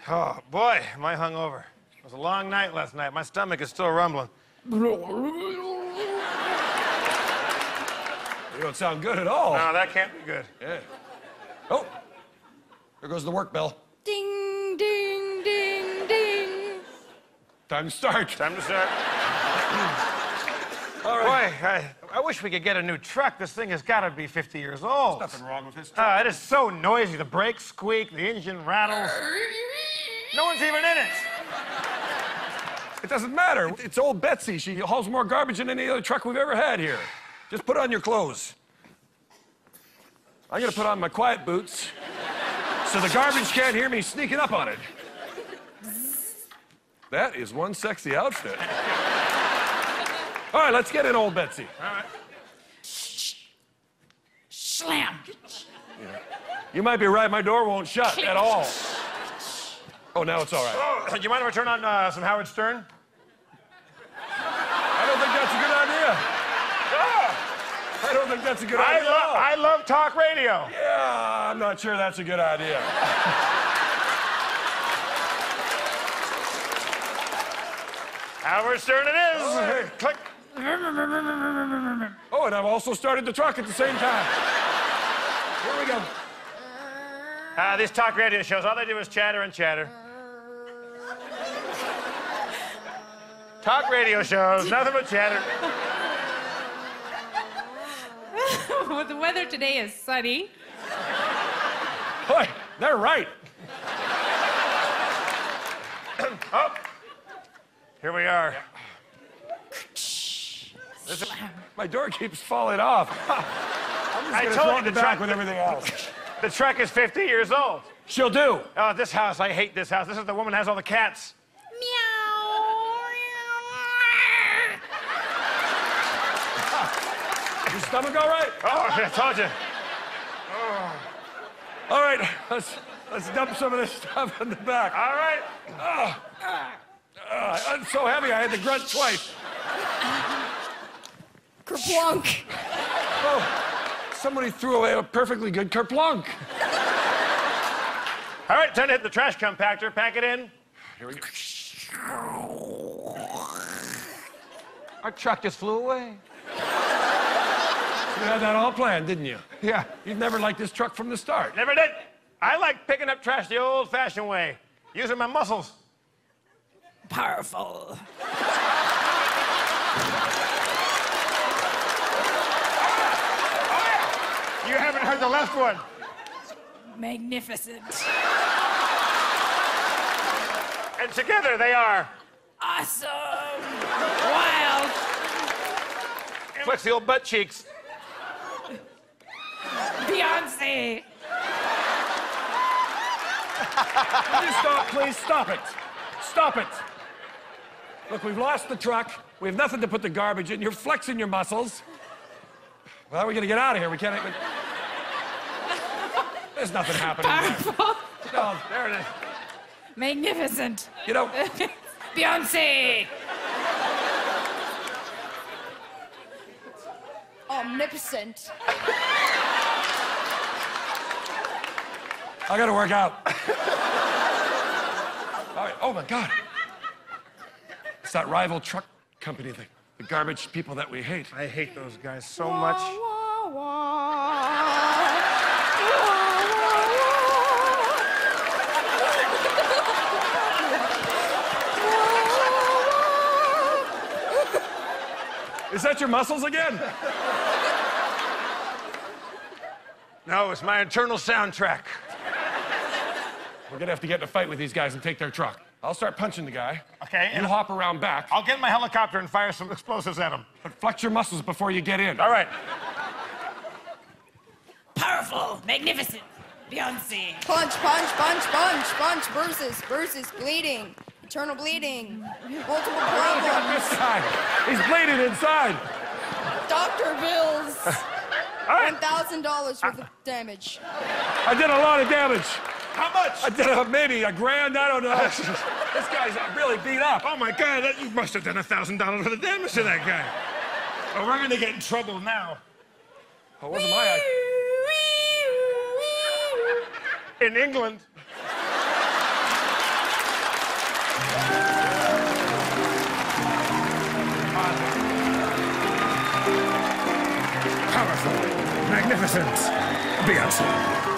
Oh, boy, am I hungover. It was a long night last night. My stomach is still rumbling. You don't sound good at all. No, that can't be good. Yeah. Oh, there goes the work bell. Ding, ding, ding, ding. Time to start. Time to start. All right. Boy, I wish we could get a new truck. This thing has got to be 50 years old. There's nothing wrong with this truck. It is so noisy. The brakes squeak, the engine rattles. No one's even in it. It doesn't matter. It's old Betsy. She hauls more garbage than any other truck we've ever had here. Just put on your clothes. I'm gonna put on my quiet boots so the garbage can't hear me sneaking up on it. That is one sexy outfit. All right, let's get in, old Betsy. All right. Slam. You might be right. My door won't shut at all. Oh, now it's all right. Oh, do you mind if I turn on some Howard Stern? I don't think that's a good idea. I don't think that's a good idea. I love talk radio. Yeah, I'm not sure that's a good idea. Howard Stern it is. Oh, Click. Oh, and I've also started the truck at the same time. Here we go. These talk radio shows, all they do is chatter and chatter. Talk radio shows, nothing but chatter. Well, the weather today is sunny. Boy, they're right. Oh, here we are. My door keeps falling off. I'm just gonna throw it in the back with everything else. The truck is 50 years old. She'll do. Oh, this house, I hate this house. This is the woman that has all the cats. Your stomach all right? Oh, I told you. Oh. All right, let's dump some of this stuff in the back. All right. I'm so heavy, I had to grunt twice. Kerplunk. Oh, somebody threw away a perfectly good kerplunk. All right, time to hit the trash compactor. Pack it in. Here we go. Our truck just flew away. You had that all planned, didn't you? Yeah. You've never liked this truck from the start. Never did. I like picking up trash the old-fashioned way, using my muscles. Powerful. You haven't heard the last one. Magnificent. And together they are. Awesome. Wild. Flex the old butt cheeks. Beyonce. Will you stop, please? Stop it. Stop it. Look, we've lost the truck. We have nothing to put the garbage in. You're flexing your muscles. Well, how are we going to get out of here? We can't even... There's nothing happening Powerful. there. No, there it is. Magnificent. You know... Beyonce. Omnipotent. I got to work out. All right. Oh, my God. It's that rival truck company thing. The garbage people that we hate. I hate those guys so much. Wah, wah. Is that your muscles again? No, it's my internal soundtrack. We're going to have to get in a fight with these guys and take their truck. I'll start punching the guy. Okay. You hop around back. I'll get in my helicopter and fire some explosives at him. But flex your muscles before you get in. All right. Powerful. Magnificent. Beyonce. Punch, punch, punch, punch, punch. Bruises, bleeding. Internal bleeding. Multiple Look problems. at this guy. He's bleeding inside. Doctor bills. All right. $1,000 worth of damage. I did a lot of damage. How much? I did maybe $1,000, I don't know. This guy's really beat up. Oh, my God. You must have done $1,000 worth of damage to that guy. Oh, we're going to get in trouble now. Oh, it wasn't my... In England. wonderful, magnificent Beyonce.